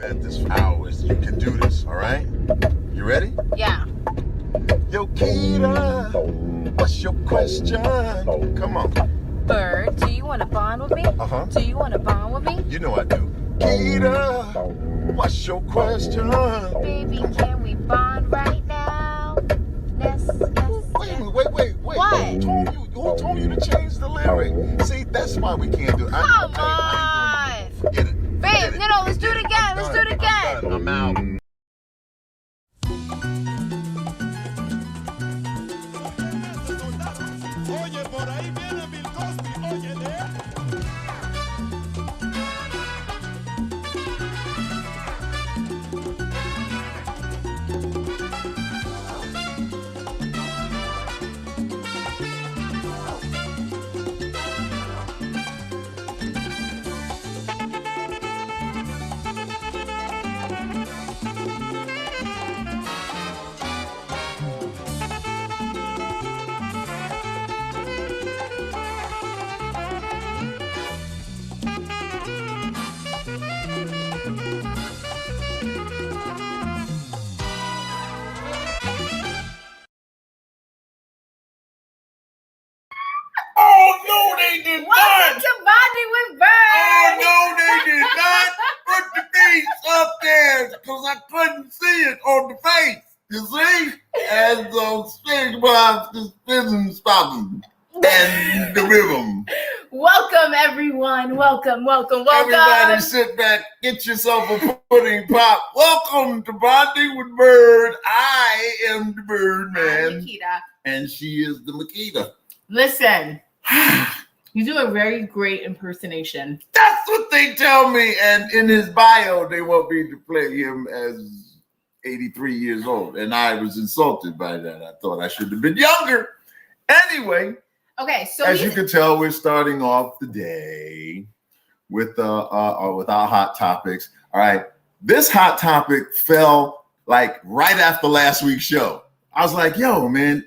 at this for hours. You can do this, all right? You ready? Yeah. Yo, Keita, what's your question? Come on. Byrd, do you want to bond with me? Uh-huh. Do you want to bond with me? You know I do. Keita, what's your question? Baby, can we bond right now? Yes. Wait. What? Who told you to change the lyric? See, that's why we can't do it. Come I ain't doing it. Forget it. Babe, no, let's do it again. Let's do it again. I'm out. Oye, por ahí viene Bill Cosby, óyele. Oh, no, they did not. Welcome to Bonding with Byrd. Oh, no, they did not put the face up there because I couldn't see it on the face. You see? And those SpongeBob suspicion stopping and the rhythm. Welcome, everyone. Welcome. Everybody sit back, get yourself a pudding pop. Welcome to Bonding with Byrd. I am the Byrd I'm man. Nikita. And she is the Makita. Listen, you do a very great impersonation. That's what they tell me. And in his bio, they want me to play him as 83 years old. And I was insulted by that. I thought I should have been younger. Anyway, Okay, so as you can tell, we're starting off the day with our hot topics. All right. This hot topic fell like right after last week's show. I was like, yo, man,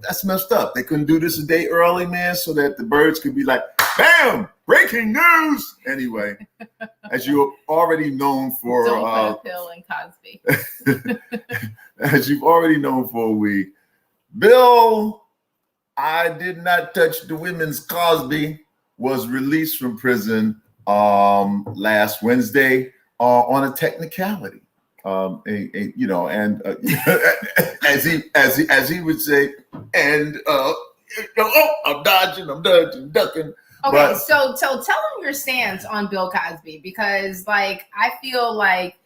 that's messed up. They couldn't do this a day early, man, so that the birds could be like, bam, breaking news. Anyway, as you're already known for don't put a pill in Cosby. as you've already known for a week, Bill, I did not touch the women's Cosby, was released from prison last Wednesday on a technicality. And as he would say, and I'm dodging, ducking. Okay, so tell them your stance on Bill Cosby, because like I feel like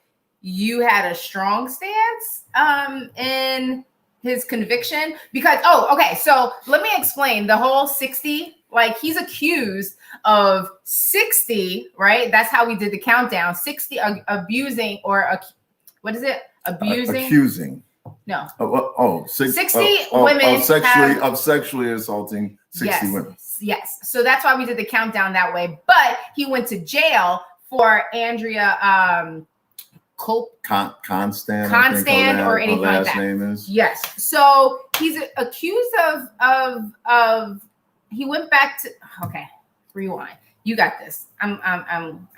you had a strong stance in his conviction, because so let me explain the whole 60. Like he's accused of 60, right? That's how we did the countdown. 60 abusing or what is it? Accusing. No. 60 women of sexually assaulting 60 women. Yes. So that's why we did the countdown that way. But he went to jail for Andrea Constant or anything like that. Name is. Yes. So he's accused of he went back to rewind. You got this. I'm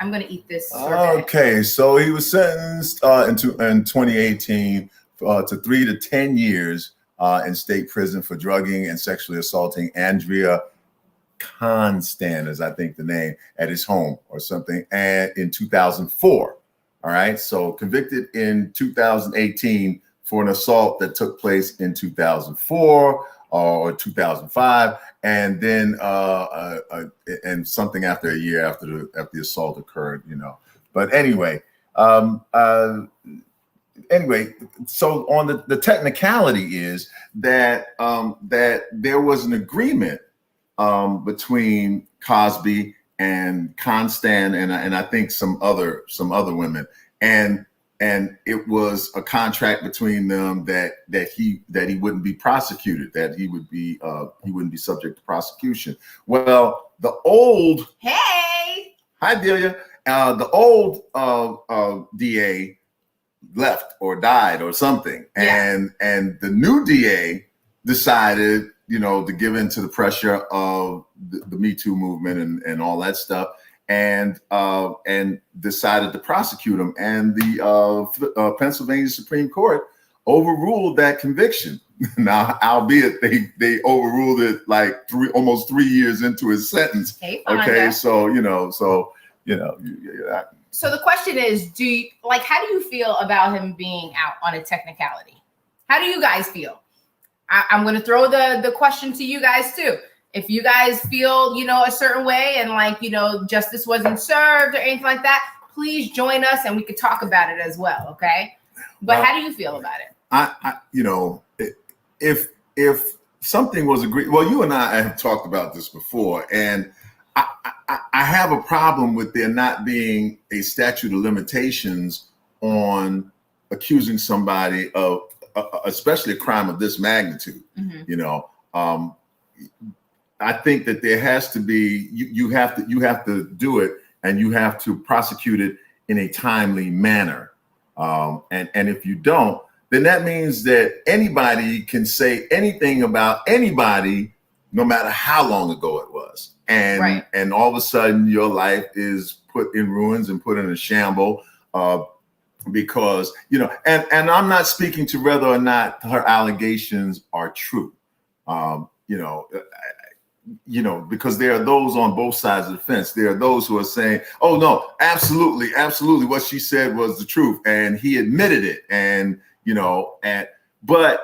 gonna eat this. Okay, so he was sentenced in 2018 to 3 to 10 years in state prison for drugging and sexually assaulting Andrea Constant, is I think the name, at his home or something, and in 2004. All right, so convicted in 2018 for an assault that took place in 2004 or 2005, and then and something after a year after the assault occurred, you know. But anyway, so on the technicality is that that there was an agreement between Cosby and Constant and I think some other women, and it was a contract between them that he wouldn't be prosecuted, that he wouldn't be subject to prosecution. Well, the old hi Delia, the old DA left or died or something, and the new DA decided, you know, to give in to the pressure of the Me Too movement and all that stuff, and decided to prosecute him. And the Pennsylvania Supreme Court overruled that conviction. Now, albeit they overruled it like almost 3 years into his sentence. Hey, okay, so So the question is, how do you feel about him being out on a technicality? How do you guys feel? I'm going to throw the question to you guys too. If you guys feel, a certain way and justice wasn't served or anything like that, please join us and we could talk about it as well. Okay. But how do you feel about it? If something was agreed, well, you and I have talked about this before, and I have a problem with there not being a statute of limitations on accusing somebody of, especially a crime of this magnitude. Mm-hmm. I think that there has to be, you have to do it, and you have to prosecute it in a timely manner. And if you don't, then that means that anybody can say anything about anybody, no matter how long ago it was. And all of a sudden your life is put in ruins and put in a shamble because, and I'm not speaking to whether or not her allegations are true. Because there are those on both sides of the fence. There are those who are saying, oh, no, absolutely. What she said was the truth. And he admitted it. But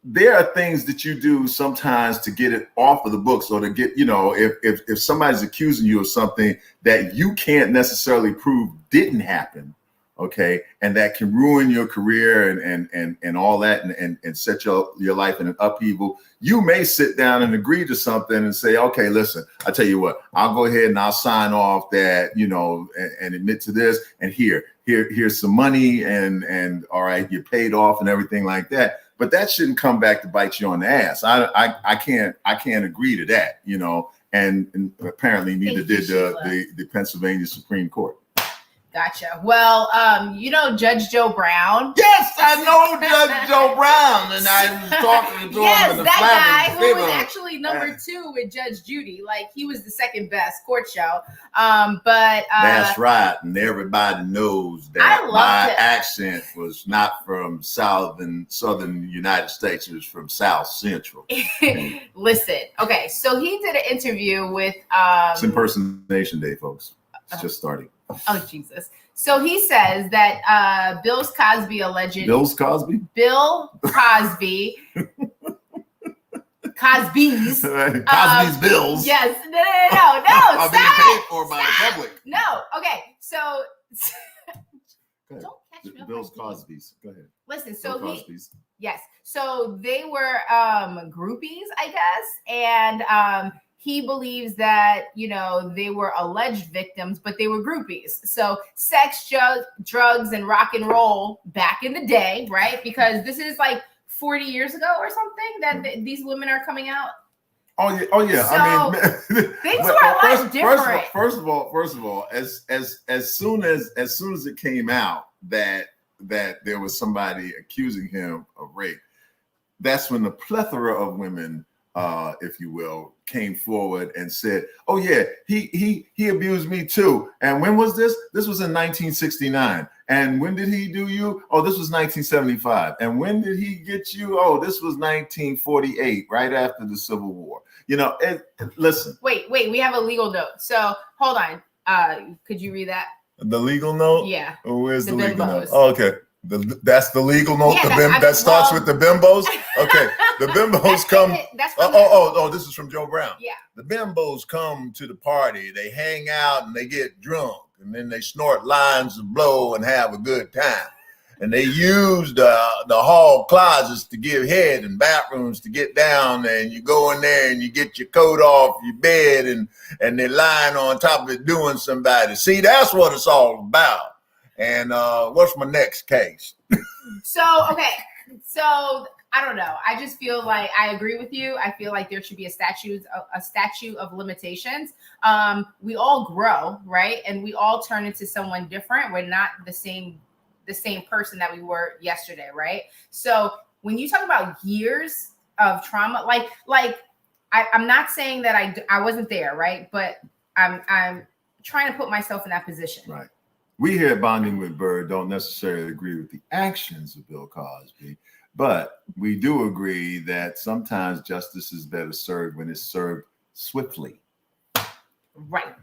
there are things that you do sometimes to get it off of the books, or to get, if somebody's accusing you of something that you can't necessarily prove didn't happen, okay, and that can ruin your career and all that and set your life in an upheaval, you may sit down and agree to something and say, okay, listen, I tell you what, I'll go ahead and I'll sign off that, and admit to this, and here's some money, and all right, you're paid off and everything like that. But that shouldn't come back to bite you on the ass. I can't agree to that, and apparently neither did the Pennsylvania Supreme Court. Gotcha. Well, Judge Joe Brown. Yes, I know Judge Joe Brown, and I was talking to him in the that guy who was actually number 2 with Judge Judy. Like, he was the second best court show. But that's right, and everybody knows that my accent was not from southern United States; it was from South Central. Listen, okay, so he did an interview with. It's Impersonation Day, folks. It's just starting. Oh, Jesus. So he says that Bill Cosby alleged. Bill Cosby? Bill Cosby. Cosby's. Cosby's bills. Yes. No. Are being paid for by the public. No. Okay. So. Don't catch me up. Bill's Cosby's. Go ahead. Listen. So Cosby's. Yes. So they were groupies, I guess, and he believes that, they were alleged victims, but they were groupies. So sex, drugs, and rock and roll back in the day, right? Because this is like 40 years ago or something that these women are coming out. Oh yeah. So, I mean, things were a lot different. First of all, as soon as it came out that there was somebody accusing him of rape, that's when the plethora of women, if you will, came forward and said, oh yeah, he abused me too. And when was this? This was in 1969. And when did he do you? Oh, this was 1975. And when did he get you? Oh, this was 1948, right after the Civil War. Listen. Wait, we have a legal note. So hold on. Could you read that? The legal note? Yeah. Oh, where's the legal bimbos. note? Oh, okay. That's the legal note. Yeah, that starts with the bimbos. Okay, the bimbos come. This is from Joe Brown. Yeah, the bimbos come to the party. They hang out and they get drunk, and then they snort lines of blow and have a good time. And they use the hall closets to give head and bathrooms to get down. And you go in there and you get your coat off your bed, and they're lying on top of it doing somebody. See, that's what it's all about. And what's my next case? So I don't know. I just feel like I agree with you. I feel like there should be a statute of limitations. We all grow, right? And we all turn into someone different. We're not the same person that we were yesterday, right? So when you talk about years of trauma, I'm not saying that I wasn't there, right? But I'm trying to put myself in that position. Right. We here at Bonding with Byrd don't necessarily agree with the actions of Bill Cosby, but we do agree that sometimes justice is better served when it's served swiftly. Right.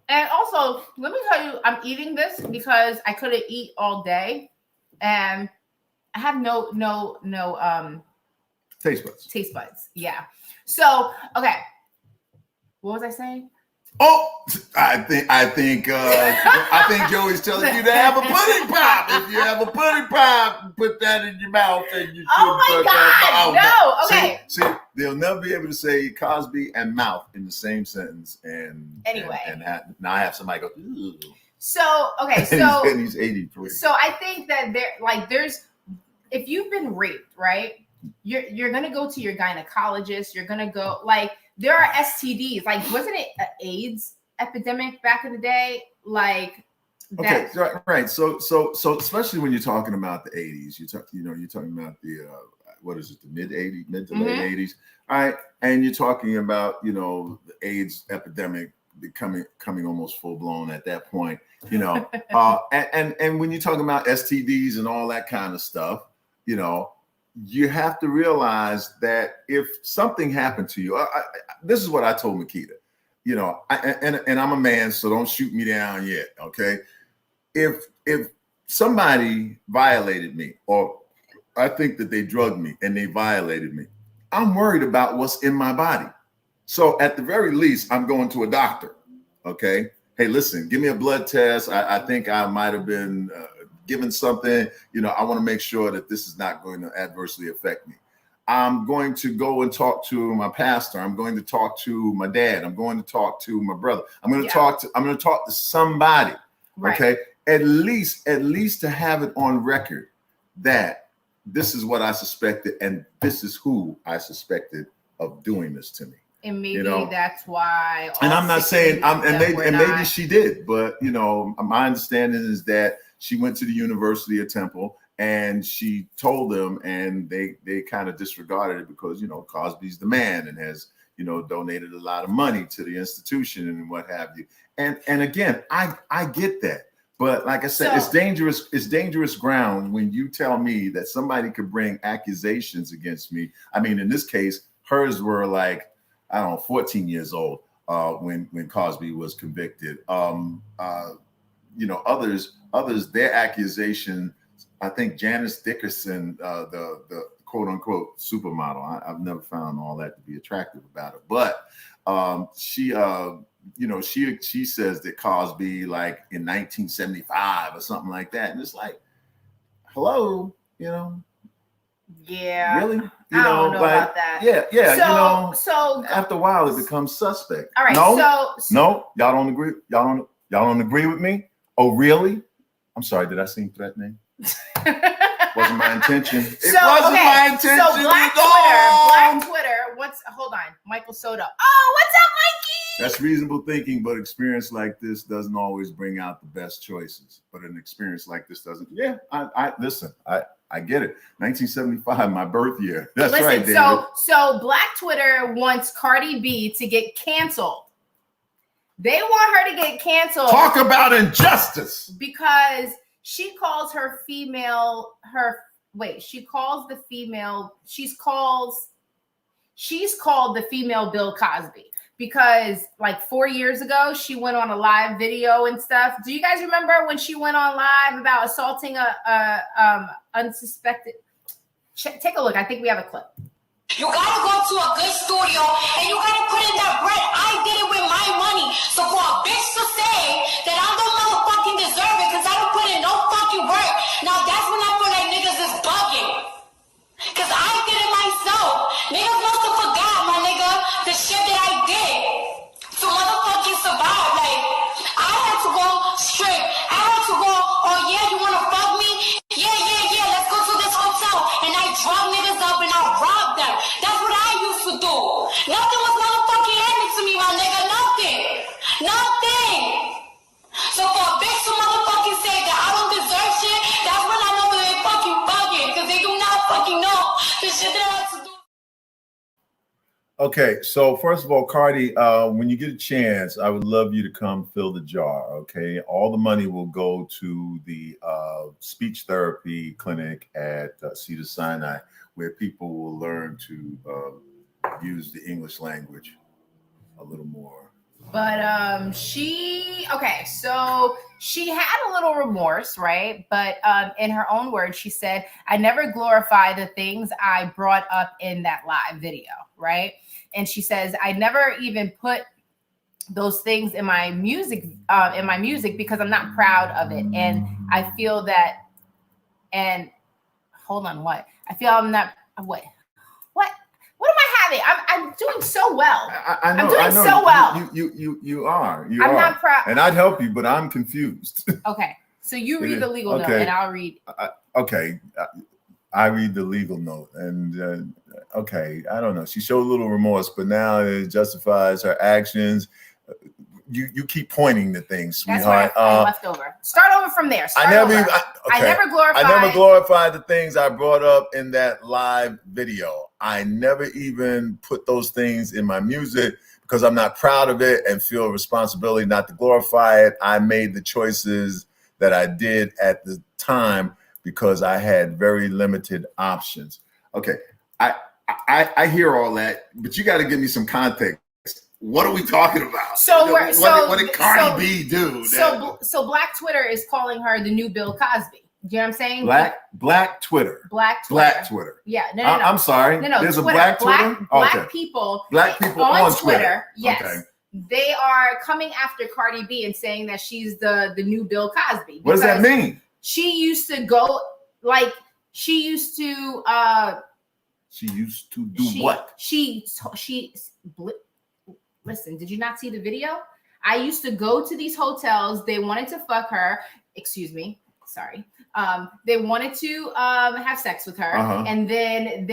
And also, let me tell you, I'm eating this because I couldn't eat all day, and I have no Taste buds. Taste buds. Yeah. So, okay. What was I saying? Oh, I think Joey's telling you to have a pudding pop. If you have a pudding pop, put that in your mouth and you. Oh my God! No. Okay. See, they'll never be able to say Cosby and mouth in the same sentence. And anyway, now I have somebody go. Ooh. So okay, so and he's 83. So I think that there's if you've been raped, right? You're gonna go to your gynecologist. You're gonna go there are STDs. Like, wasn't it an AIDS epidemic back in the day? Like, that. Okay, right. So especially when you're talking about the 80s, you're talking about the what is it, the mid to late 80s, all right? And you're talking about the AIDS epidemic coming almost full blown at that point, and when you're talking about STDs and all that kind of stuff, you have to realize that if something happened to you, this is what I told Makita, and I'm a man, so don't shoot me down yet. Okay. If somebody violated me, or I think that they drugged me and they violated me, I'm worried about what's in my body. So at the very least, I'm going to a doctor. Okay. Hey, listen, give me a blood test. I think I might've been, given something, I want to make sure that this is not going to adversely affect me. I'm going to go and talk to my pastor. I'm going to talk to my dad. I'm going to talk to my brother. I'm going to talk to somebody. Right. Okay. At least to have it on record that this is what I suspected and this is who I suspected of doing this to me. And maybe that's why. And I'm not saying maybe she did, but my understanding is that she went to the University of Temple and she told them, and they kind of disregarded it because Cosby's the man and has donated a lot of money to the institution and what have you. And again, I get that, but like I said, it's dangerous ground when you tell me that somebody could bring accusations against me. I mean, in this case, hers were 14 years old when Cosby was convicted. Others, their accusation, I think Janice Dickerson, the quote unquote supermodel, I've never found all that to be attractive about it, but she says that Cosby, like in 1975 or something like that, and it's like, hello, yeah, really, I don't know about that. Yeah. So after a while, it becomes suspect. All right. No, y'all don't agree. Y'all don't agree with me. Oh, really? I'm sorry. Did I seem threatening? Wasn't my intention. It wasn't my intention. So Black Twitter. Hold on, Michael Soto. Oh, what's up, Mikey? That's reasonable thinking, but experience like this doesn't always bring out the best choices. But an experience like this doesn't. Yeah, I listen. I get it. 1975, my birth year. That's right, David. So Black Twitter wants Cardi B to get canceled. They want her to get canceled. Talk about injustice. Because she calls she's called the female Bill Cosby. Because 4 years ago, she went on a live video and stuff. Do you guys remember when she went on live about assaulting a unsuspected? Take a look. I think we have a clip. You gotta go to a good studio and you gotta put in that bread. I did it with my money. So for a bitch to say that I don't motherfucking deserve it because I don't put in no fucking work, now that's when I feel like niggas is bugging. Because I did it myself. Niggas must have forgot, my nigga, the shit that I did to motherfucking survive. I had to go straight. I had to go, oh yeah, you wanna fuck me? Yeah, let's go to this hotel. And I drug niggas up and I robbed them. That's what I used to do. Nothing was motherfucking happening to me, my nigga. Nothing. So Okay, so first of all, Cardi, when you get a chance, I would love you to come fill the jar. Okay, all the money will go to the speech therapy clinic at Cedar Sinai, where people will learn to use the English language a little more. But so she had a little remorse, right? But in her own words, she said, I never glorify the things I brought up in that live video, right? And she says, I never even put those things in my music because I'm not proud of it. And I feel that, and hold on, what? I feel I'm not, what am I having? I'm doing so well. I know, I'm doing so well. You are. I'm not proud. And I'd help you, but I'm confused. Okay. So you read the legal note and I'll read. Okay. I read the legal note and okay. I don't know. She showed a little remorse, but now it justifies her actions. You keep pointing to things, sweetheart. That's what I left over. Start over from there. I never glorified the things I brought up in that live video. I never even put those things in my music because I'm not proud of it and feel a responsibility not to glorify it. I made the choices that I did at the time because I had very limited options. Okay, I hear all that, but you got to give me some context. What are we talking about? What did Cardi B do? So Black Twitter is calling her the new Bill Cosby. Do you know what I'm saying? Black Twitter. Black Twitter. Yeah. No. I'm sorry. No. There's Twitter, a Black Twitter? Black people on Twitter. Yes. Okay. They are coming after Cardi B and saying that she's the new Bill Cosby. What does that mean? She used to go she used to do what? Listen, did you not see the video? I used to go to these hotels. They wanted to fuck her. Excuse me. Sorry. They wanted to have sex with her. And then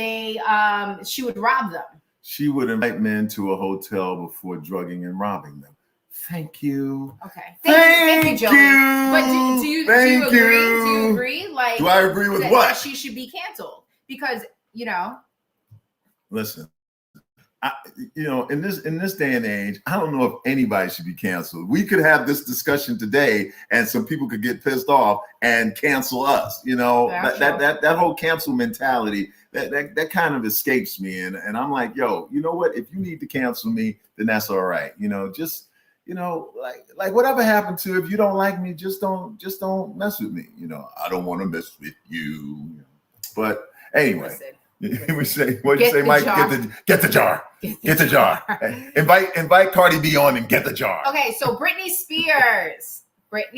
she would rob them. She would invite men to a hotel before drugging and robbing them. Thank you. Okay. Thank you, Joey. But do you agree? Do you agree? Like, do I agree with what? That she should be canceled because, Listen, in this day and age, I don't know if anybody should be canceled. We could have this discussion today, and some people could get pissed off and cancel us. That whole cancel mentality that kind of escapes me, and I'm like, yo, you know what? If you need to cancel me, then that's all right. Like whatever happened to, if you don't like me, just don't mess with me. I don't want to mess with you. But anyway. Listen. What'd you say, Mike? Get the jar. Get the jar. Invite Cardi B on and get the jar. Okay, so Britney Spears. That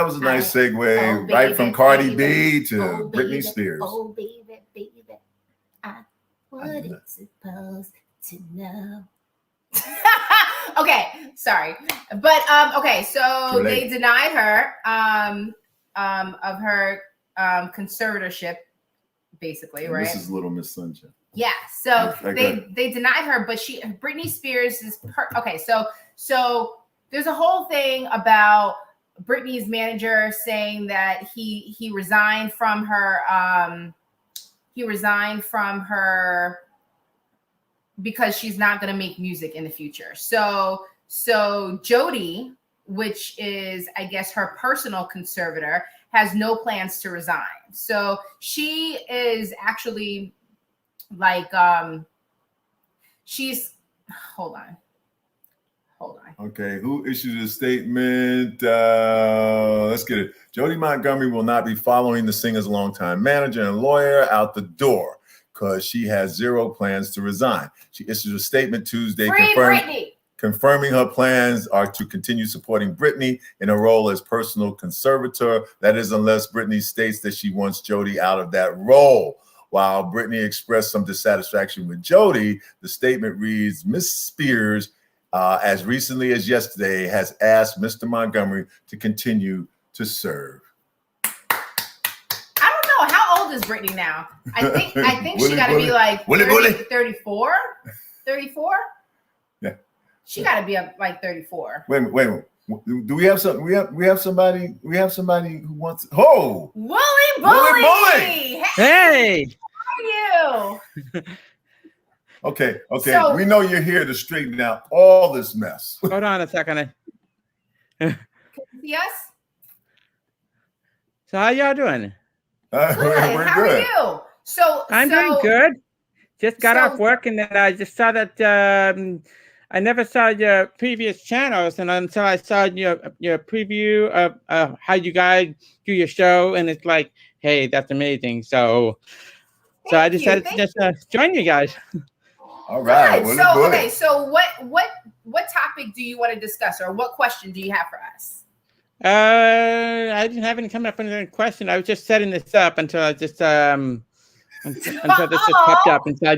was a nice segue, right from Cardi B to Britney Spears. Oh, baby, I wasn't supposed to know. Okay, sorry, but okay, so they denied her of her conservatorship, basically, right? This is Little Miss Sunshine. Yeah, so they denied her, but Britney Spears is okay. So there's a whole thing about Britney's manager saying that he resigned from her. He resigned from her because she's not going to make music in the future. So Jody, which is, I guess, her personal conservator, has no plans to resign. So she is actually like, hold on. Okay, who issued a statement? Let's get it. Jody Montgomery will not be following the singer's longtime manager and lawyer out the door because she has zero plans to resign. She issued a statement Tuesday confirming her plans are to continue supporting Britney in her role as personal conservator. That is, unless Britney states that she wants Jody out of that role. While Britney expressed some dissatisfaction with Jody, the statement reads, Miss Spears, as recently as yesterday, has asked Mr. Montgomery to continue to serve. I don't know. How old is Britney now? I think she got to be like 34? 34? Yeah. She got to be up like 34. Wait a minute. Do we have some? We have somebody who wants. Oh, Wooly Bully! Hey! How are you? Okay. So- we know you're here to straighten out all this mess. Hold on a second. Can you see us? So how y'all doing? Good. We're How good. are you? So I'm doing good. Just got So- off work, and then I just saw that I never saw your previous channels, and until I saw your preview of how you guys do your show, and it's like, hey, that's amazing. So I decided to just join you guys. All right. Good. Well, So okay. So what topic do you want to discuss, or what question do you have for us? I didn't have any coming up with any question. I was just setting this up until I just until this just popped up, and so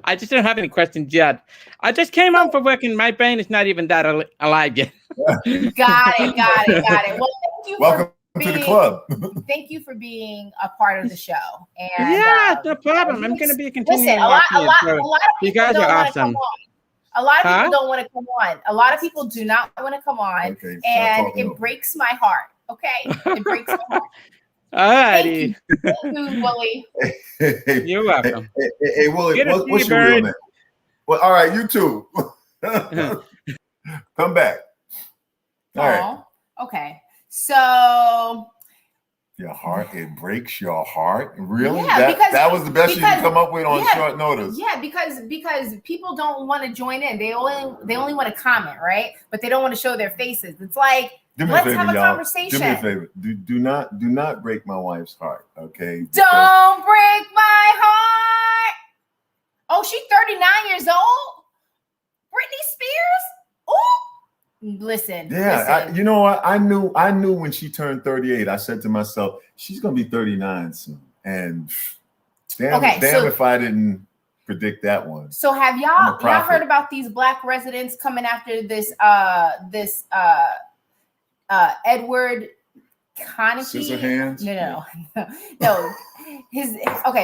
I just don't have any questions yet. I just came home from work, and my brain is not even that alive yet. Got it. Well, thank you. welcome to the club. Thank you for being a part of the show. And Yeah, no problem. I'm going to be continuing. Listen, a lot of you people guys don't are want to come awesome. on. A lot of people don't want to come on. A lot of people do not want to come on, Okay, and it breaks my heart. Okay, it breaks my heart. All righty. Thank you, Willie. Hey, You're welcome. Hey, Willie, Good to see what's you, your real Byrd. name? Well, all right, you too. Come back. All right. Okay. So Your heart, it breaks your heart. Really? Yeah, that was the best you could come up with on short notice. Yeah, because people don't want to join in. They only want to comment, right? But they don't want to show their faces. It's like, let's have a conversation. Do me a favor. Do not break my wife's heart, okay? Don't break my heart. Oh, she's 39 years old. Britney Spears. Oh, listen. Yeah, you know what? I knew when she turned 38. I said to myself, she's gonna be 39 soon. And damn if I didn't predict that one. So have y'all heard about these black residents coming after this Edward Connicky? Scissorhands? No.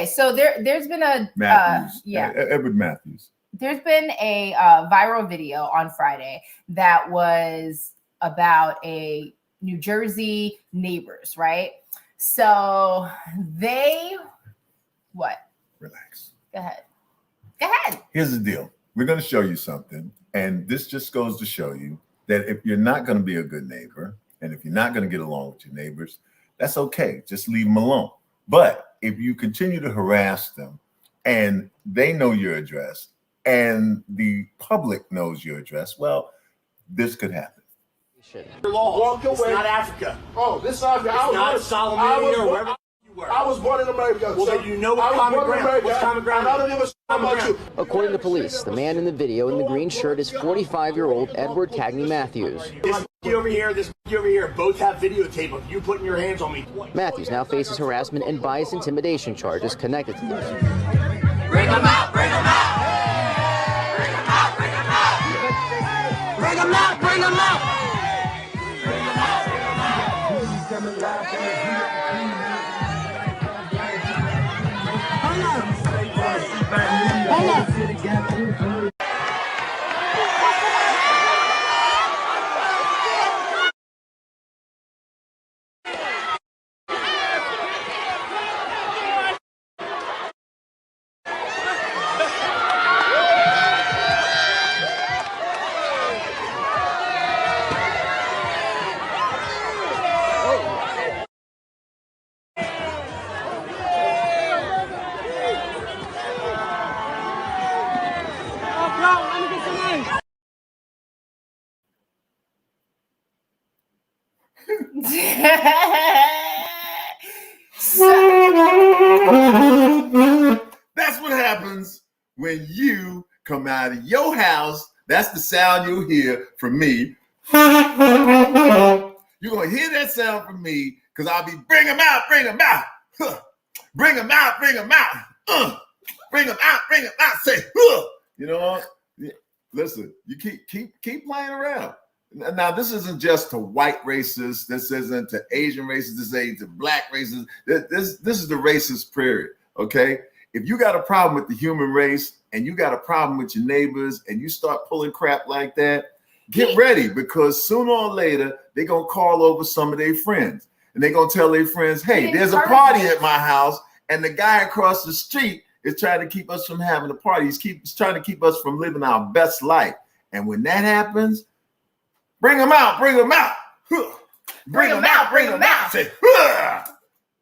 So there's been a Matthews. Edward Matthews. There's been a viral video on Friday that was about a New Jersey neighbors, right? So Relax. Go ahead. Here's the deal. We're going to show you something. And this just goes to show you that if you're not going to be a good neighbor, and if you're not going to get along with your neighbors, that's okay. Just leave them alone. But if you continue to harass them and they know your address and the public knows your address, well, this could happen. Walk away. It's not Africa. Oh, this is Africa. It's not Solomon or wherever you were. I was born in America. Well, then you know what common ground. What's common ground? I don't give a shit about you. According to police, the man in the video in the green shirt is 45-year-old Edward Cagney Matthews. This over here, this over here, both have videotape of you putting your hands on me. Matthews now faces harassment and bias intimidation charges connected to this. Bring them out, bring them out. Bring them out, bring them out. Bring them out, bring them out. That's what happens when you come out of your house. That's the sound you'll hear from me. You're going to hear that sound from me because I'll be bring them out, bring them out. Bring them out, bring them out. Bring them out, bring them out. Say, you know what? Listen, you keep playing around. Now, this isn't just to white racists. This isn't to Asian racists. This ain't to black racists. This is the racist period, okay? If you got a problem with the human race and you got a problem with your neighbors and you start pulling crap like that, get ready because sooner or later, they're going to call over some of their friends. And they're going to tell their friends, hey, there's a party at my house and the guy across the street It's trying to keep us from having a party. It's trying to keep us from living our best life. And when that happens, bring them out, bring them out. Bring them out, bring them out. Say,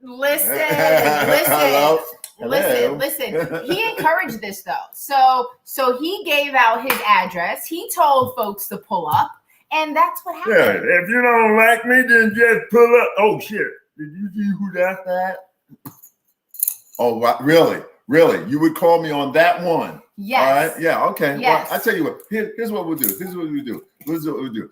Listen, Hello? listen. He encouraged this though. So he gave out his address. He told folks to pull up, and that's what happened. Yeah, if you don't like me, then just pull up. Oh shit! Did you see who that's that? Oh, really? Really? You would call me on that one? Yes. All right. Yeah. Okay. Yes. Well, I tell you what. Here's what we'll do.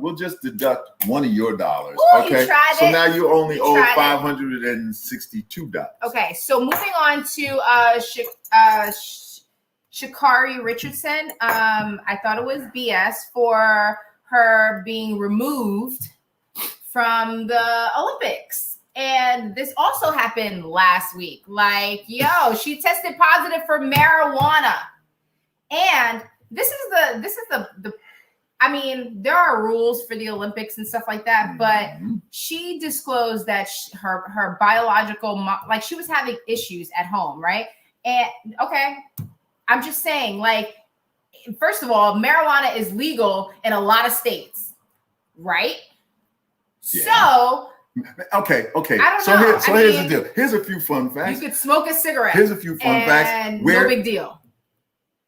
We'll just deduct one of your dollars. Ooh, okay. You tried so it. now you only owe $562. Okay. So moving on to Sha'Carri Richardson. I thought it was BS for her being removed from the Olympics. And this also happened last week. Like, she tested positive for marijuana. And this is the I mean, there are rules for the Olympics and stuff like that, but she disclosed that her biological like she was having issues at home, right? And okay, I'm just saying, like, first of all, marijuana is legal in a lot of states, right? Yeah. So okay. I don't know. Here's the deal. Here's a few fun facts. You could smoke a cigarette. Here's a few fun facts. No big deal.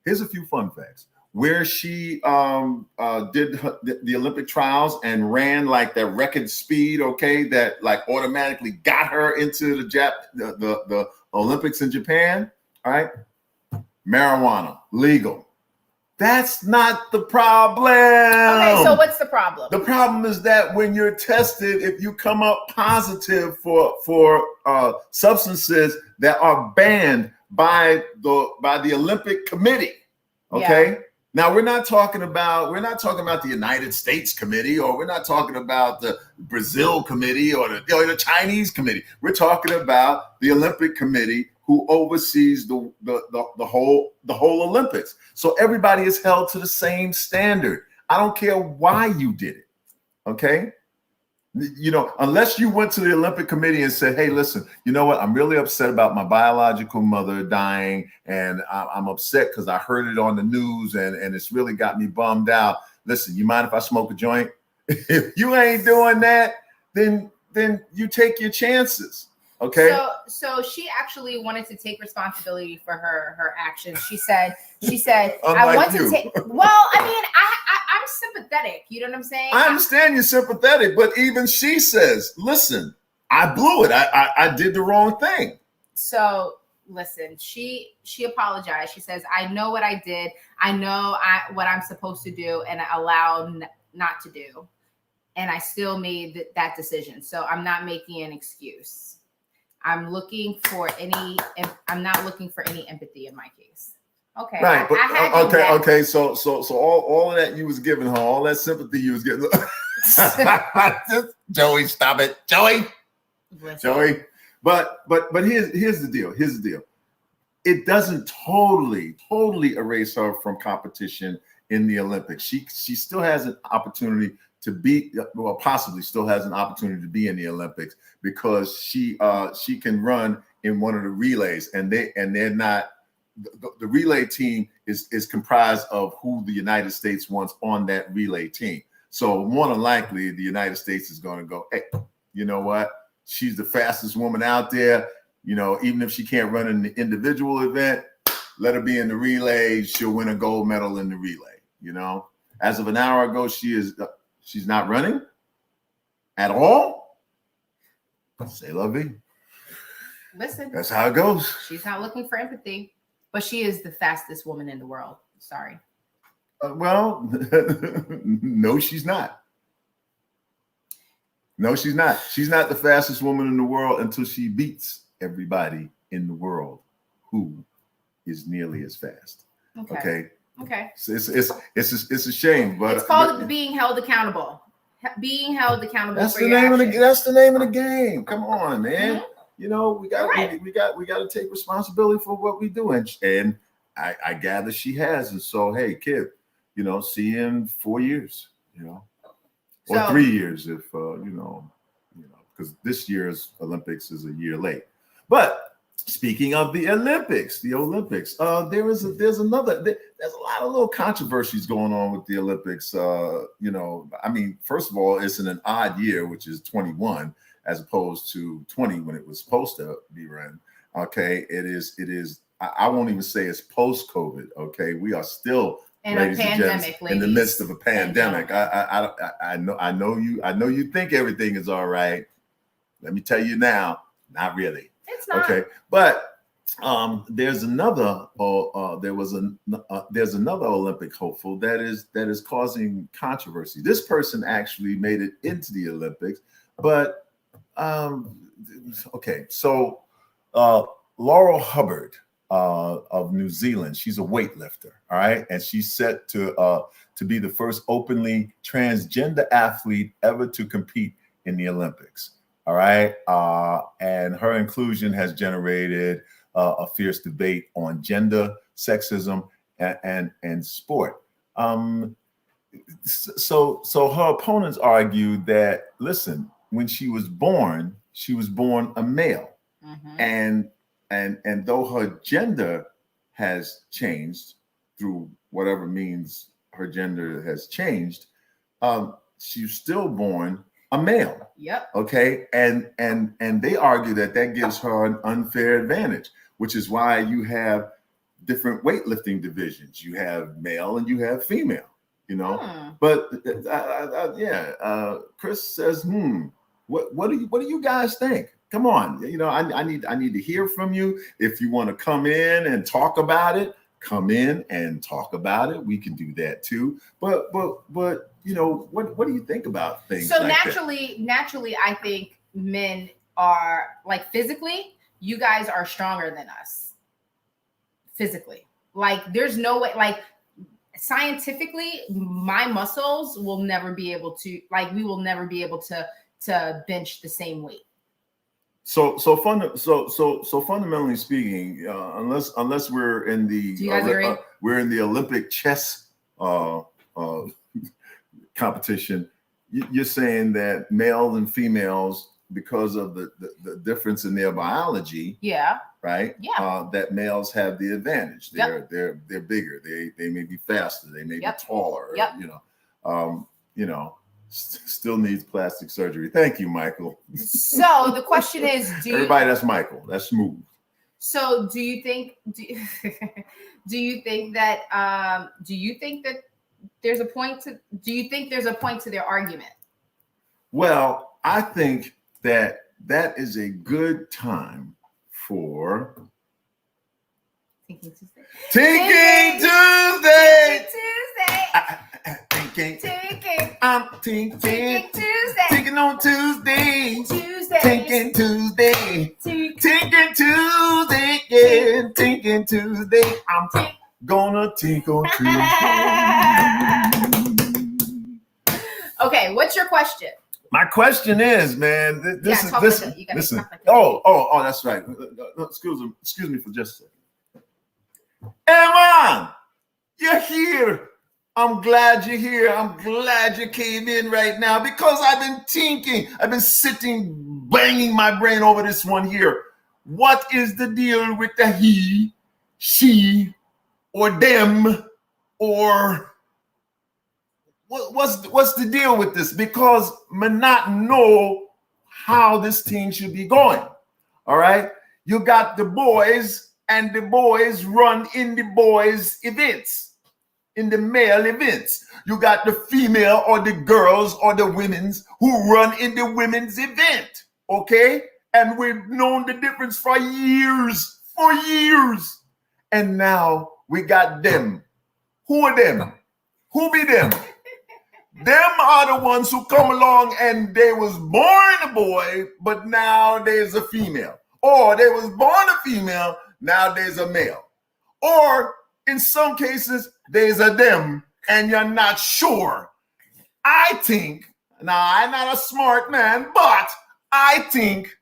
Here's a few fun facts. Where she did the Olympic trials and ran like that record speed, okay, that like automatically got her into the Olympics in Japan. All right, marijuana legal. That's not the problem. Okay, so what's the problem? The problem is that when you're tested, if you come up positive for substances that are banned by the Olympic Committee, okay. Yeah. Now we're not talking about the United States Committee, or we're not talking about the Brazil Committee or the Chinese Committee. We're talking about the Olympic Committee, who oversees the whole Olympics. So everybody is held to the same standard. I don't care why you did it. Okay. Unless you went to the Olympic Committee and said, hey, listen, you know what? I'm really upset about my biological mother dying. And I'm upset because I heard it on the news and it's really got me bummed out. Listen, you mind if I smoke a joint? If you ain't doing that, then you take your chances. Okay. So she actually wanted to take responsibility for her actions. She said, I want to take. Well, I mean, I'm sympathetic. You know what I'm saying? I understand you're sympathetic, but even she says, "Listen, I blew it. I did the wrong thing." So listen, she apologized. She says, "I know what I did. I know what I'm supposed to do, and I allowed not to do, and I still made that decision. So I'm not making an excuse." I'm not looking for any empathy in my case. Okay. Right. Okay. So all of that you was giving her, all that sympathy you was getting. Joey, stop it. Joey. But here's the deal. It doesn't totally erase her from competition in the Olympics. She still has an opportunity to possibly still has an opportunity to be in the Olympics, because she can run in one of the relays, and they're not the relay team is comprised of who the United States wants on that relay team. So more than likely the United States is going to go, hey, you know what? She's the fastest woman out there. Even if she can't run in the individual event, let her be in the relay. She'll win a gold medal in the relay. As of an hour ago, she's not running at all. C'est la vie. Listen, that's how it goes. She's not looking for empathy, but she is the fastest woman in the world. Sorry. Well, no, she's not. No, she's not. She's not the fastest woman in the world until she beats everybody in the world who is nearly as fast. Okay. So it's a shame, but it's called being held accountable. Being held accountable. That's the name of the game. Come on, man. Mm-hmm. We got to take responsibility for what we do, and I gather she has. And so, hey, kid, see you in 4 years, or 3 years if because this year's Olympics is a year late. But speaking of the Olympics, there's a lot of little controversies going on with the Olympics. You know, I mean, first of all, it's in an odd year, which is 21, as opposed to 20 when it was supposed to be run. Okay, it is. I won't even say it's post-COVID. Okay, we are still, in ladies a and pandemic, gents, in the midst of a pandemic. I know you think everything is all right. Let me tell you now, not really. It's not. Okay, but there's another there's another Olympic hopeful that is causing controversy. This person actually made it into the Olympics, but okay, so Laurel Hubbard of New Zealand, she's a weightlifter, all right, and she's set to be the first openly transgender athlete ever to compete in the Olympics. All right. And her inclusion has generated a fierce debate on gender, sexism, and sport. So her opponents argue that, listen, when she was born a male. Mm-hmm. And though her gender has changed through whatever means her gender has changed, she's still born a male. Yep. Okay. And they argue that gives her an unfair advantage, which is why you have different weightlifting divisions. You have male and you have female, you know. But Chris says, what do you guys think? Come on, you know, I need to hear from you. If you want to come in and talk about it, come in and talk about it. We can do that too. But you know, what do you think about things? So like naturally, I think men are, like, physically, you guys are stronger than us. Physically, like, there's no way, like, scientifically, my muscles will never be able to, like, we will never be able to bench the same weight. So fundamentally speaking, unless we're in the we're in the Olympic chess competition, you're saying that male and females, because of the difference in their biology, right? Yeah, that males have the advantage. They're bigger. They may be faster. They may be taller. Yep. You know. Still needs plastic surgery. Thank you, Michael. So the question is, everybody, that's Michael. That's smooth. So do you think that there's a point to their argument? Well, I think that is a good time for Thinking Tuesday. Thinking Tuesday. I'm thinking Tuesday. Thinking on Tuesday. Thinking Tuesday. Thinking Tuesday. Yeah, thinking Tuesday. I'm gonna tinkle Tuesday. Okay, what's your question? My question is, man, listen. Oh, that's right. Excuse me for just a second. Emma, you're here. I'm glad you're here. I'm glad you came in right now, because I've been thinking. I've been sitting, banging my brain over this one here. What is the deal with the he, she, or them, or what's the deal with this? Because I not know how this thing should be going. All right, you got the boys, and the boys run in the boys' events. In the male events, you got the female or the girls or the women's who run in the women's event, okay? And we've known the difference for years. And now we got them. Who are them? Who be them? Them are the ones who come along and they was born a boy, but now there's a female. Or they was born a female, now there's a male. Or in some cases, there's a them, and you're not sure. I think, now I'm not a smart man, but I think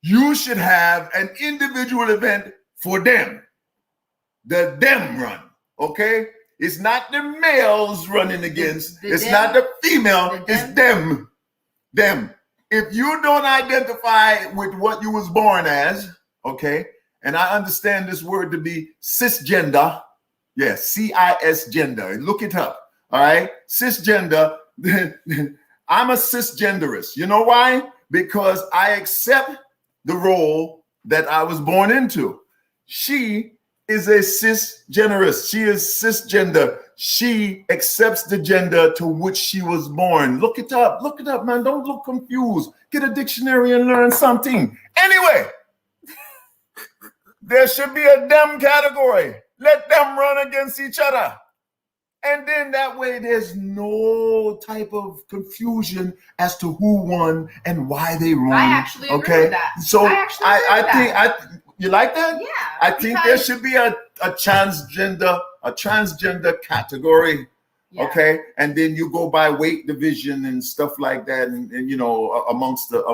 you should have an individual event for them. The them run, okay? It's not the males running against, it's not the female, it's them. Them. If you don't identify with what you was born as, okay, and I understand this word to be cisgender. Yes, CIS gender. Look it up. All right, cisgender. I'm a cisgenderist. You know why? Because I accept the role that I was born into. She is a cisgenderist. She is cisgender. She accepts the gender to which she was born. Look it up. Look it up, man. Don't look confused. Get a dictionary and learn something. Anyway, there should be a them category. Let them run against each other. And then that way there's no type of confusion as to who won and why they won. I actually agree with that. So I think you like that? Yeah. I think there should be a transgender category. Yeah. Okay. And then you go by weight division and stuff like that, and you know, amongst the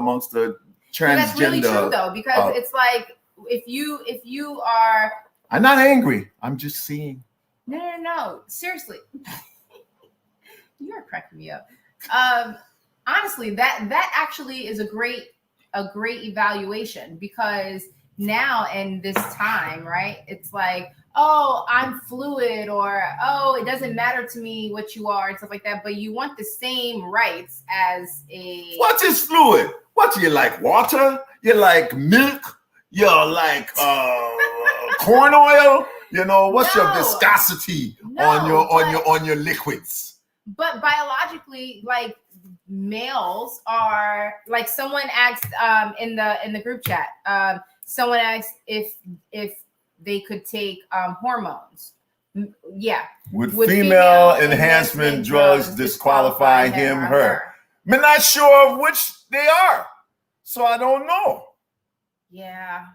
transgender. That's really true though, because it's like if you are, I'm not angry. I'm just seeing. No. Seriously. You are cracking me up. Honestly, that actually is a great evaluation, because now in this time, right? It's like, oh, I'm fluid, or oh, it doesn't matter to me what you are and stuff like that. But you want the same rights as a. What is fluid? What do you like? Water? You like milk? You like corn oil? You know, what's your viscosity on your liquids? But biologically, like, males are, like, someone asked in the group chat, someone asked if they could take hormones. Yeah. Would female enhancement drugs disqualify him, her? I'm not sure of which they are, so I don't know. Yeah.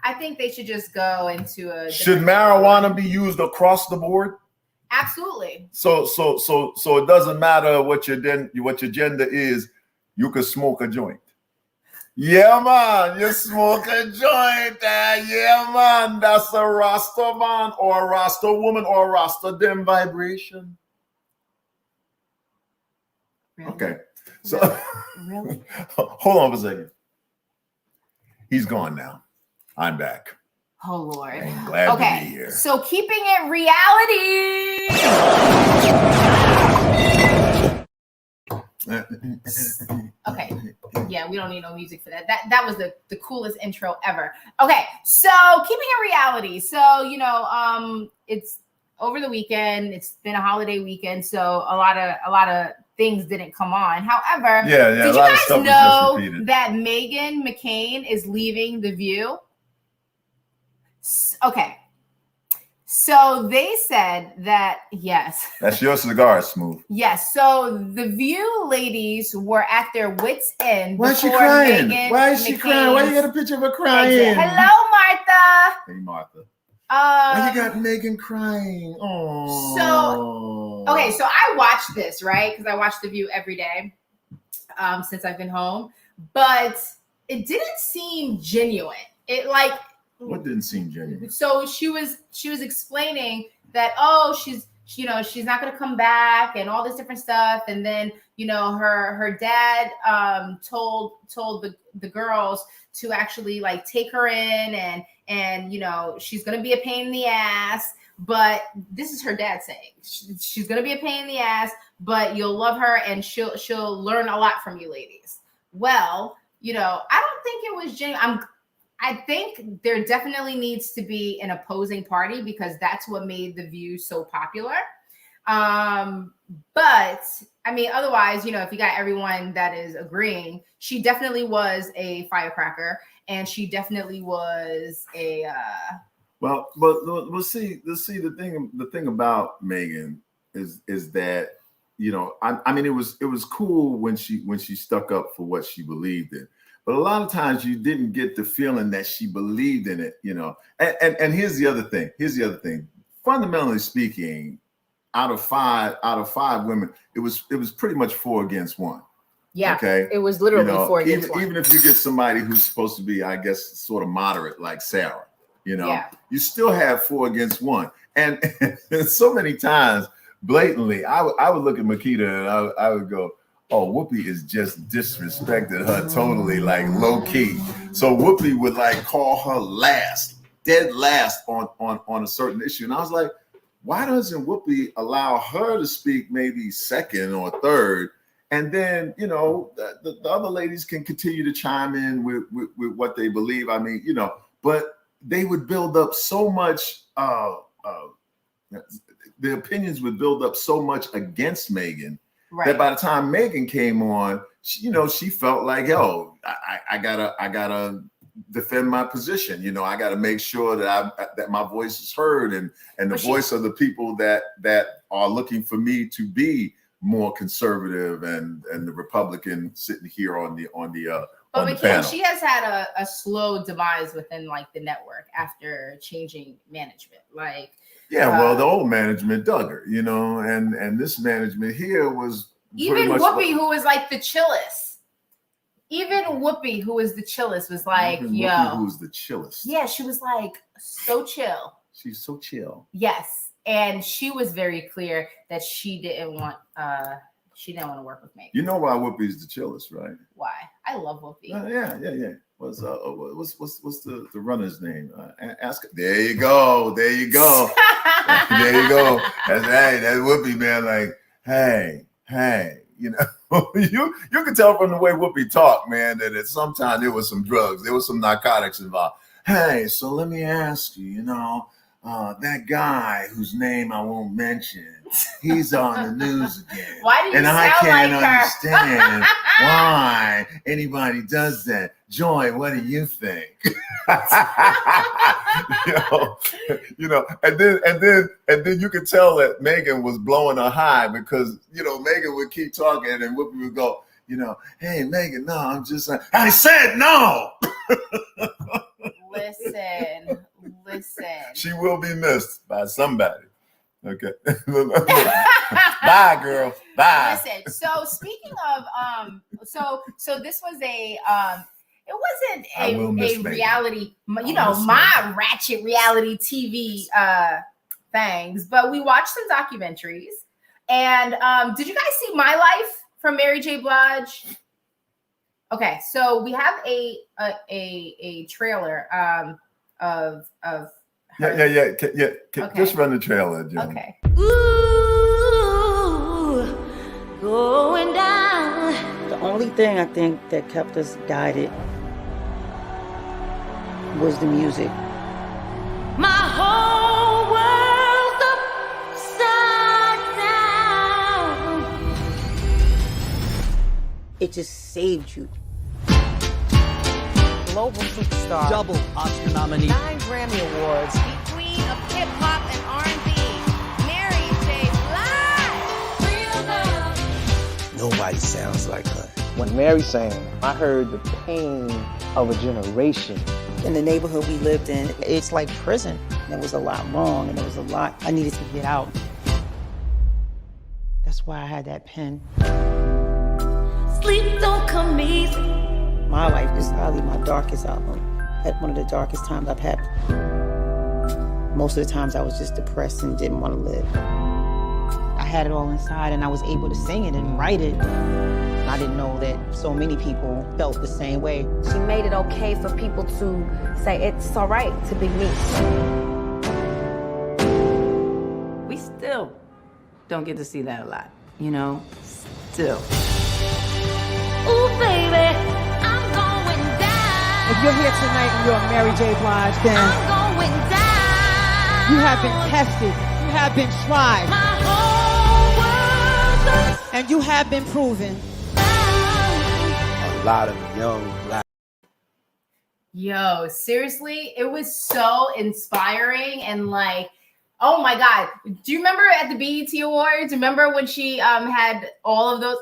I think they should just go into a. Should marijuana be used across the board? Absolutely. So it doesn't matter what your gender is. You could smoke a joint. Yeah, man, you smoke a joint. Yeah, man, that's a Rasta man or a Rasta woman or a Rasta dem vibration. Really? Okay, so really? Hold on for a second. He's gone now. I'm back. Oh Lord. I'm glad to be here. So keeping it reality. Okay. Yeah, we don't need no music for that. That was the coolest intro ever. Okay, so keeping it reality. So, you know, it's over the weekend. It's been a holiday weekend, so a lot of things didn't come on. However, did you guys know that Meghan McCain is leaving The View? Okay. So they said that, yes. That's your cigar, Smooth. Yes. So the View ladies were at their wits' end. Why is she crying? Why is she crying? Why you got a picture of her crying? Hello, Martha. Hey, Martha. Why you got Megan crying? Oh. So, okay. So I watched this, right? Because I watch The View every day since I've been home. But it didn't seem genuine. What didn't seem genuine? So she was explaining that, oh, she's not going to come back and all this different stuff. And then, you know, her dad told the girls to actually, like, take her in and you know, she's going to be a pain in the ass. But this is her dad saying she's going to be a pain in the ass, but you'll love her and she'll learn a lot from you ladies. Well, you know, I don't think it was genuine. I think there definitely needs to be an opposing party, because that's what made The View so popular. But I mean, otherwise, you know, if you got everyone that is agreeing, she definitely was a firecracker, and she definitely was a. Well, but we'll see. The thing about Megan is that, you know, I mean, it was cool when she stuck up for what she believed in. But a lot of times you didn't get the feeling that she believed in it, you know. And here's the other thing. Fundamentally speaking, out of five women, it was pretty much 4 against 1. Yeah. Okay. It was literally 4 against 1. Even if you get somebody who's supposed to be, I guess, sort of moderate like Sarah, you know, you still have 4 against 1. And so many times, blatantly, I would look at Makita and I would go, oh, Whoopi is just disrespected her totally, like low key. So Whoopi would like call her dead last on a certain issue. And I was like, why doesn't Whoopi allow her to speak maybe second or third? And then, you know, the other ladies can continue to chime in with what they believe. I mean, you know, but they would build up so much, the opinions would build up so much against Megan. Right. That by the time Megan came on, she felt like, yo, I gotta defend my position. You know, I gotta make sure that my voice is heard and the voice of the people that are looking for me to be more conservative and the Republican sitting here on the panel. She has had a slow demise within like the network after changing management. Like, yeah, well, the old management dug her, you know, and this management here was even Whoopi, who was like the chillest. Even Whoopi, who was the chillest, was like, yo. Whoopi, who was the chillest? Yeah, she was like so chill. She's so chill. Yes, and she was very clear that she didn't want to work with me. You know why Whoopi's the chillest, right? Why? I love Whoopi. Yeah. What's the runner's name? Ask. There you go. There you go. That's Whoopi, man. Like, hey, you know, you can tell from the way Whoopi talked, man, that sometimes there was some drugs, there was some narcotics involved. Hey, so let me ask you, you know, that guy whose name I won't mention, he's on the news again. Why do you and sound I can't like understand why anybody does that. Joy, what do you think? you know, and then you could tell that Megan was blowing her high because, you know, Megan would keep talking and Whoopi would go, you know, hey, Megan, no, I'm just like, I said no. Listen. She will be missed by somebody. Okay. Bye, girl. Bye. Listen. So speaking of, so this was it wasn't a reality, you know, my ratchet reality TV things, but we watched some documentaries. And did you guys see My Life from Mary J. Blige? Okay, so we have a trailer of her. Yeah. Okay. Just run the trailer, John. Okay. Ooh, going down. The only thing I think that kept us guided was the music. My whole world's upside down. It just saved you. Global superstar. Double Oscar nominee. 9 Grammy Awards. The queen of hip hop and R&B. Mary J. Blige. Real love. Nobody sounds like her. When Mary sang, I heard the pain of a generation. In the neighborhood we lived in, it's like prison. There was a lot wrong and there was a lot I needed to get out. That's why I had that pen. Sleep don't come easy. My Life is probably my darkest album. At one of the darkest times I've had. Most of the times I was just depressed and didn't want to live. I had it all inside and I was able to sing it and write it. I didn't know that so many people felt the same way. She made it okay for people to say it's all right to be me. We still don't get to see that a lot, you know? Still. Ooh, baby, I'm going down. If you're here tonight and you're a Mary J. Blige, then I'm going down. You have been tested. You have been tried. My whole world and you have been proven. A lot of young black. Yo, seriously, it was so inspiring and like, oh my God. Do you remember at the BET Awards? Remember when she had all of those?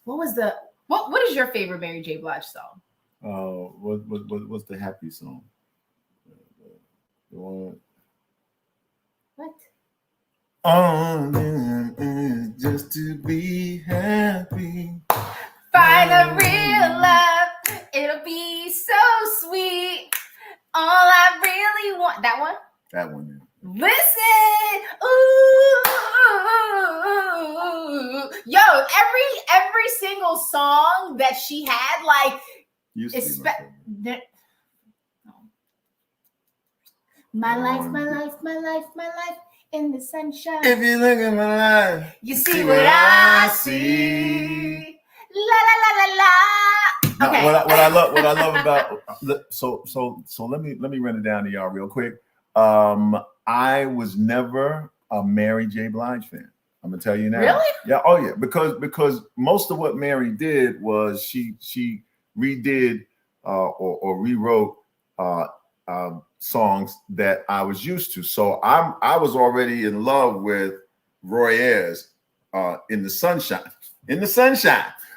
What is your favorite Mary J. Blige song? What's the happy song? The one. What? Oh, just to be happy. Find a real love. It'll be so sweet. All I really want. That one? That one. Listen, ooh, yo, every single song that she had, like, my life in the sunshine. If you look at my life, you see what I see. La la la la la. Okay. What I love about so let me run it down to y'all real quick. I was never a Mary J. Blige fan. I'm gonna tell you now. Really? Yeah. Oh yeah. Because most of what Mary did was she redid or rewrote songs that I was used to. So I was already in love with Roy Ayers in the sunshine.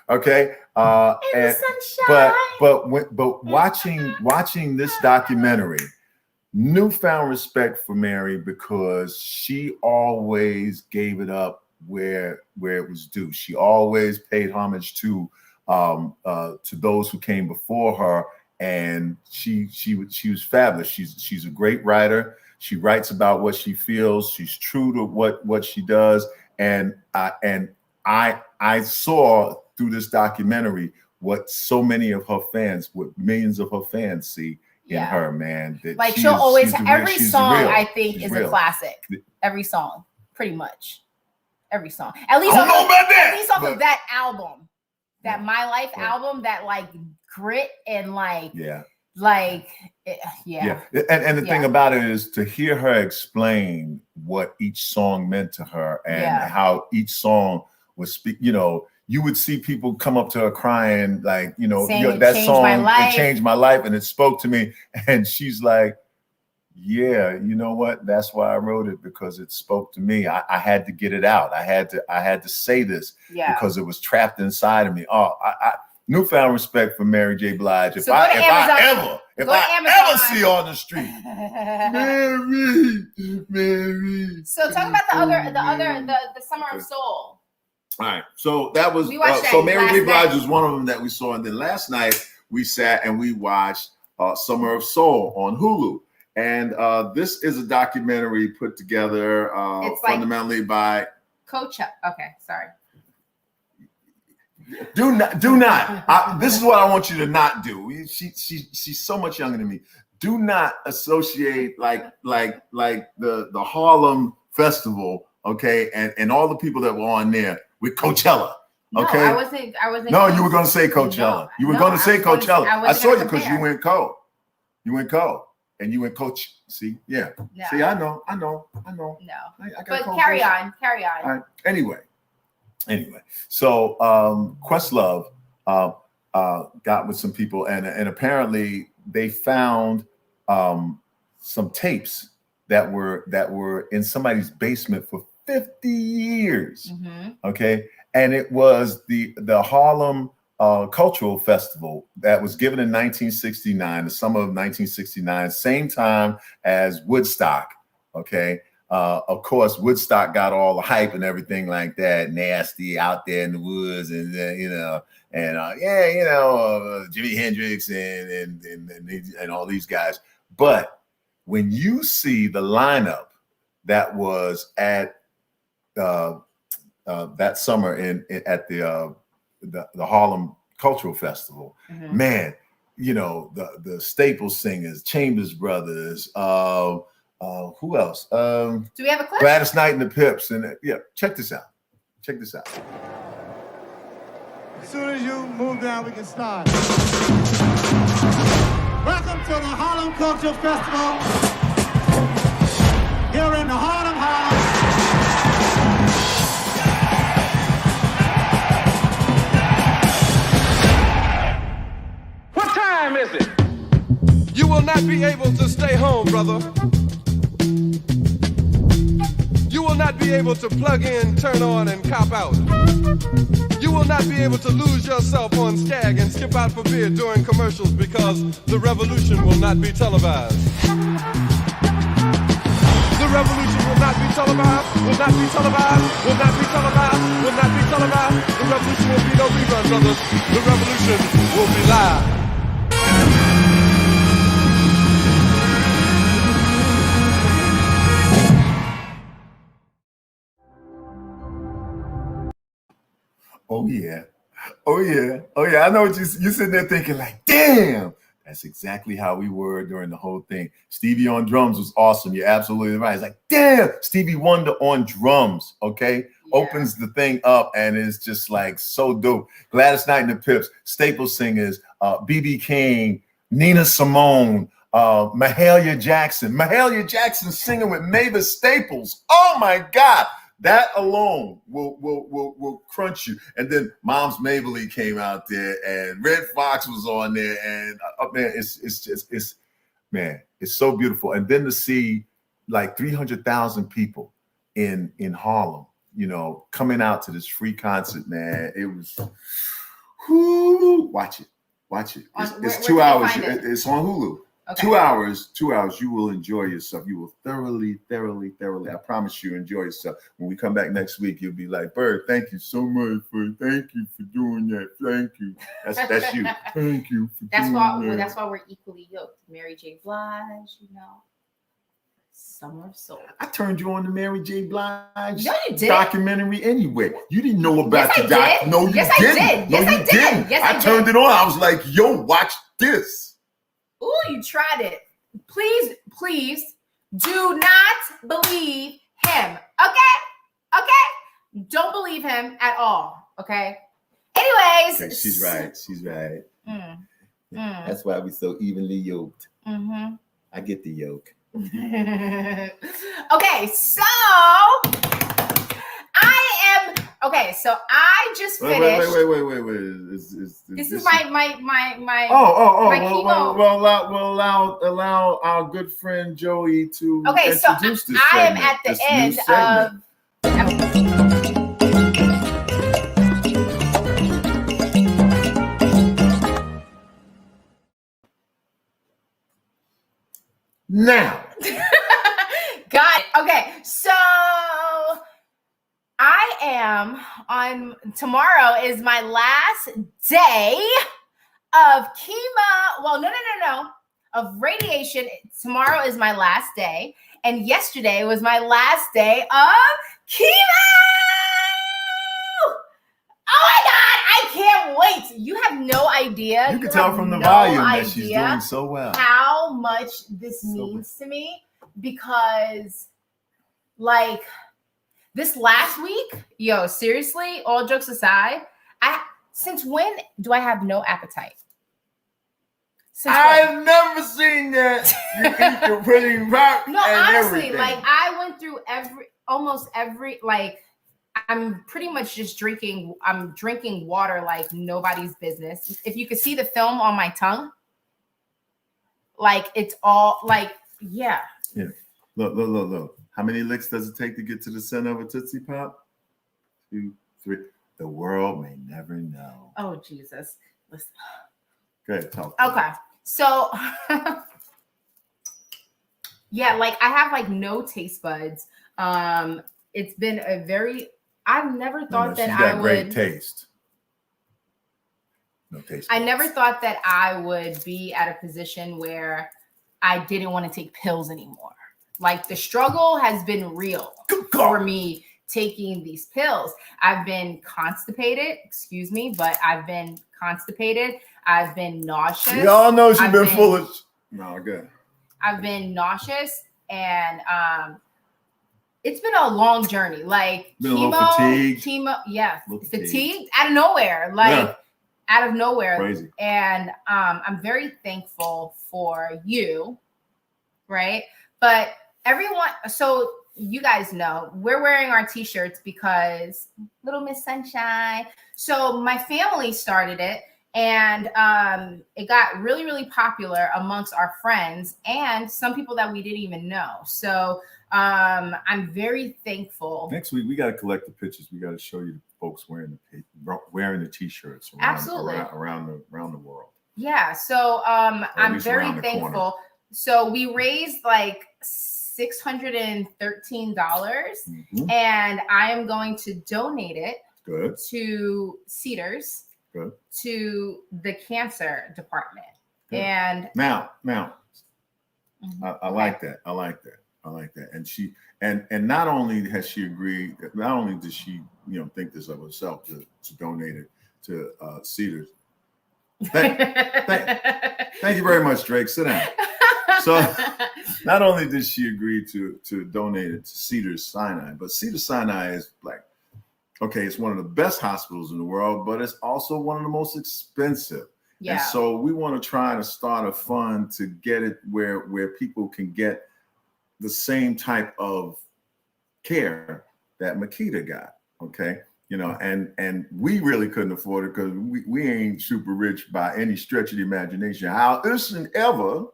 Okay. The sunshine. But watching this documentary, newfound respect for Mary, because she always gave it up where it was due. She always paid homage to those who came before her, and she was fabulous. She's a great writer. She writes about what she feels. She's true to what she does, and I saw through this documentary what so many of her fans, what millions of her fans see in her, man. That like she'll always every song I think is a classic. Every song, pretty much. Every song. At least off of that album. That My Life album, that like grit and like And the thing about it is to hear her explain what each song meant to her and how each song was you would see people come up to her crying, like, saying, that song, it changed my life and it spoke to me. And she's like, yeah, you know what? That's why I wrote it, because it spoke to me. I had to get it out. I had to say this because it was trapped inside of me. I newfound respect for Mary J. Blige. If I ever see her on the street, Mary. So talk about the Summer of Soul. All right, so that was so Mary J. Blige was one of them that we saw, and then last night we sat and we watched Summer of Soul on Hulu, and this is a documentary put together fundamentally by Coach. Okay, sorry. Do not. This is what I want you to not do. She's so much younger than me. Do not associate like the Harlem Festival, okay, and all the people that were on there with Coachella. Okay. No, I wasn't. No, you were going to say Coachella. You were going to say Coachella. I saw you because you went co. And you went Coach. See, yeah. No. See, I know. No. But carry on. All right. Anyway. So Questlove got with some people, and apparently they found some tapes that were in somebody's basement for 50 years. Mm-hmm. Okay. And it was the Harlem Cultural Festival that was given in 1969, the summer of 1969, same time as Woodstock. Okay. Of course, Woodstock got all the hype and everything like that, nasty out there in the woods, and Jimi Hendrix and all these guys. But when you see the lineup that was at that summer at the Harlem Cultural Festival, mm-hmm. Man, the staple singers, Chambers Brothers, who else? Do we have a clip? Gladys Knight and the Pips, and check this out. As soon as you move down, we can start. Welcome to the Harlem Cultural Festival here in the Harlem. What time is it? You will not be able to stay home, brother. You will not be able to plug in, turn on, and cop out. You will not be able to lose yourself on Skag and skip out for beer during commercials, because the revolution will not be televised. The revolution will not be televised, will not be televised, will not be televised, will not be televised. The revolution will be no rerun, brothers. The revolution will be live. Oh yeah. Oh yeah. Oh yeah. I know what you sitting there thinking like, damn, that's exactly how we were during the whole thing. Stevie on drums was awesome. You're absolutely right. It's like, damn, Stevie Wonder on drums. Okay. Opens the thing up and it's just like so dope. Gladys Knight and the Pips, staple singers, BB King, Nina Simone, Mahalia Jackson singing with Mavis Staples. Oh my God. That alone will crunch you. And then Mom's Mabley came out there, and Red Fox was on there, and man, it's so beautiful. And then to see like 300,000 people in Harlem, you know, coming out to this free concert, man, it was. Watch it. It's 2 hours. It's on Hulu. Okay. 2 hours. You will enjoy yourself. You will thoroughly. I promise you, enjoy yourself. When we come back next week, you'll be like, Byrd, thank you so much thank you for doing that. Thank you. That's you. Thank you for doing that. That's why we're equally yoked. Mary J. Blige, you know. Summer Soul. I turned you on to Mary J. Blige no, you did. documentary anyway. You didn't know about the doc. No, you didn't. Yes, I did. I turned it on. I was like, yo, watch this. Ooh, you tried it. Please do not believe him. Okay? Don't believe him at all. Okay? Anyways. Okay, she's right. That's why we're so evenly yoked. Mm-hmm. I get the yoke. Okay, so I just finished. Wait. This is my chemo. Well, allow our good friend Joey to introduce this I am at the end of. Now. Got it. Okay, so I am on tomorrow is my last day of chemo. Well, no. Of radiation. Tomorrow is my last day. And yesterday was my last day of chemo. Oh my God, I can't wait. You have no idea. You can tell from the volume that she's doing so well. How much this means to me. Because like this last week, seriously, all jokes aside, since when do I have no appetite? I've never seen that. You eat the pretty rock. No, and honestly, everything. like I went through almost every I'm pretty much just drinking water like nobody's business. If you could see the film on my tongue, like it's all like, yeah. Yeah. Look. How many licks does it take to get to the center of a Tootsie Pop? 2, 3. The world may never know. Oh, Jesus. Listen. Go ahead, talk. Okay. So, yeah, like I have like no taste buds. It's been I've never thought that I would. Great taste. No taste. I never thought that I would be at a position where I didn't want to take pills anymore. Like the struggle has been real for me taking these pills. I've been constipated, excuse me, but I've been constipated. I've been nauseous. We all know she's been full of. No, good. I've been nauseous and it's been a long journey. Like chemo, yeah, fatigued out of nowhere. Out of nowhere. Crazy. And I'm very thankful for you, right? But everyone, so you guys know, we're wearing our t-shirts because Little Miss Sunshine. So my family started it and it got really, really popular amongst our friends and some people that we didn't even know. So I'm very thankful. Next week, we got to collect the pictures. We got to show you the folks wearing the t-shirts around the world. Yeah. So I'm very thankful. So we raised like $613, and I am going to donate it to Cedars, to the cancer department. Good. And now, I like that. I like that. And she and not only has she agreed, not only does she think this of herself to donate it to Cedars. Thank you very much, Drake. Sit down. So not only did she agree to donate it to Cedars Sinai, but Cedars Sinai is like, okay, it's one of the best hospitals in the world, but it's also one of the most expensive. Yeah. And so we want to try to start a fund to get it where people can get the same type of care that Makita got. Okay. And we really couldn't afford it because we ain't super rich by any stretch of the imagination. However,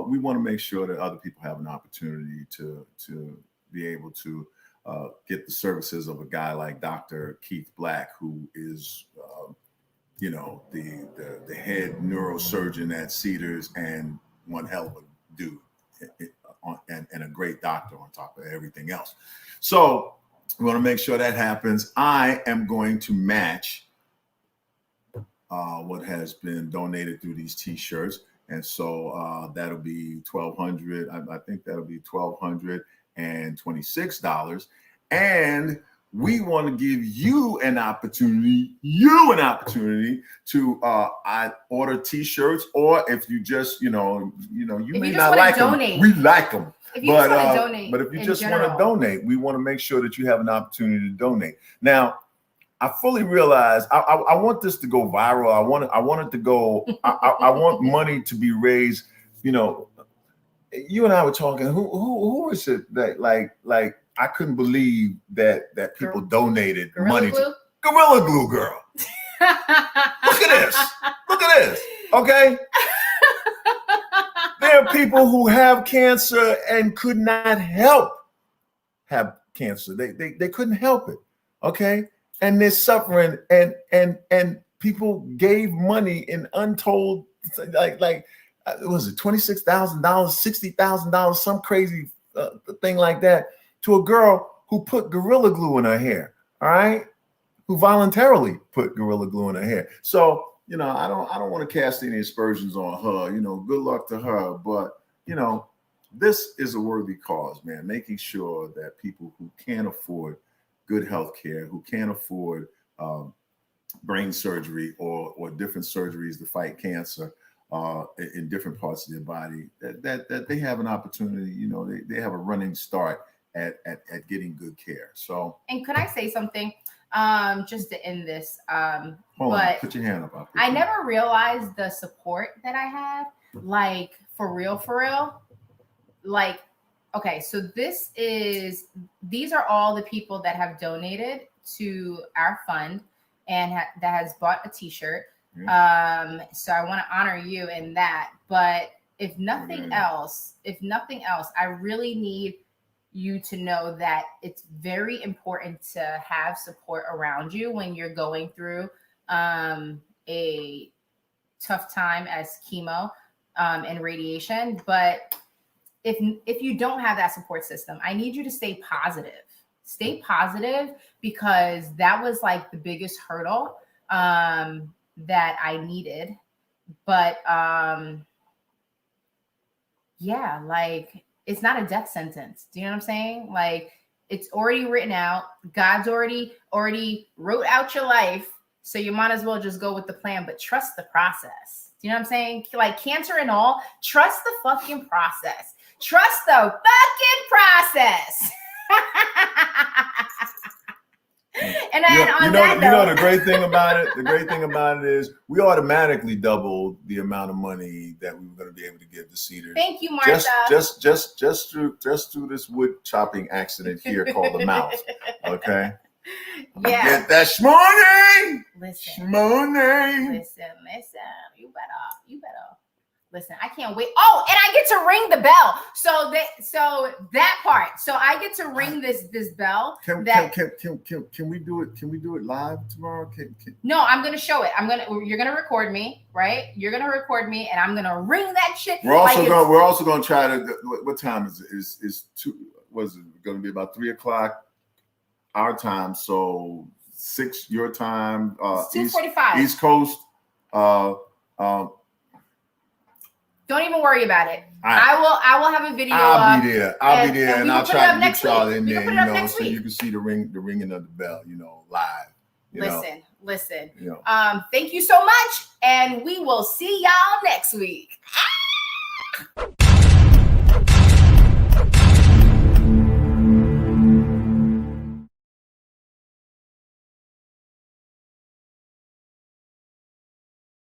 we want to make sure that other people have an opportunity to be able to get the services of a guy like Dr. Keith Black, who is, the head neurosurgeon at Cedars and one hell of a dude and a great doctor on top of everything else. So we want to make sure that happens. I am going to match what has been donated through these T-shirts. And so that'll be $1,200. I think that'll be $1,226. And we want to give you an opportunity to order T-shirts, or if you just, you may not like them. We like them. But if you just want to donate, we want to make sure that you have an opportunity to donate. Now, I fully realize I want this to go viral. I want it to go. I want money to be raised. You and I were talking. Who is it that like I couldn't believe that people donated money to Gorilla Glue Girl. Look at this. Okay. There are people who have cancer and could not help have cancer. They couldn't help it. Okay. And they're suffering, and people gave money in untold, like was it $26,000, $60,000, some crazy thing like that, to a girl who put Gorilla Glue in her hair. All right, who voluntarily put Gorilla Glue in her hair. So I don't want to cast any aspersions on her. Good luck to her, but this is a worthy cause, man. Making sure that people who can't afford good health care, who can't afford brain surgery or different surgeries to fight cancer in different parts of their body, that they have an opportunity, they have a running start at getting good care. So, and could I say something just to end this? Hold on, put your hand up. I never realized the support that I had, like for real. Like, okay, so these are all the people that have donated to our fund and that has bought a T-shirt. Yeah. So I want to honor you in that. But if nothing else, I really need you to know that it's very important to have support around you when you're going through a tough time as chemo and radiation. But if you don't have that support system, I need you to stay positive. Stay positive, because that was like the biggest hurdle that I needed. But yeah, like it's not a death sentence. Do you know what I'm saying? Like it's already written out. God's already wrote out your life. So you might as well just go with the plan, but trust the process. Do you know what I'm saying? Like cancer and all, trust the fucking process. Trust the fucking process. And the great thing about it is we automatically doubled the amount of money that we were going to be able to give to Cedars. Thank you, Martha. Just through this wood chopping accident here called the mouth. Okay. Yeah. Get that shmoney. Listen. Shmoney. Listen. You better. Listen, I can't wait. Oh, and I get to ring the bell. So that part. So I get to ring this bell. Can we do it? Can we do it live tomorrow? No, I'm gonna show it. You're gonna record me, right? You're gonna record me, and I'm gonna ring that shit. We're also gonna try to. What time is it? Is 2? Was it going to be about 3:00 our time? So 6 your time. 2:45 East Coast. Don't even worry about it. Right. I will have a video. I'll be there. I'll be there, and I'll try to get y'all in there, you know, so you can see the ringing of the bell, you know, live. Listen. You know. Thank you so much, and we will see y'all next week.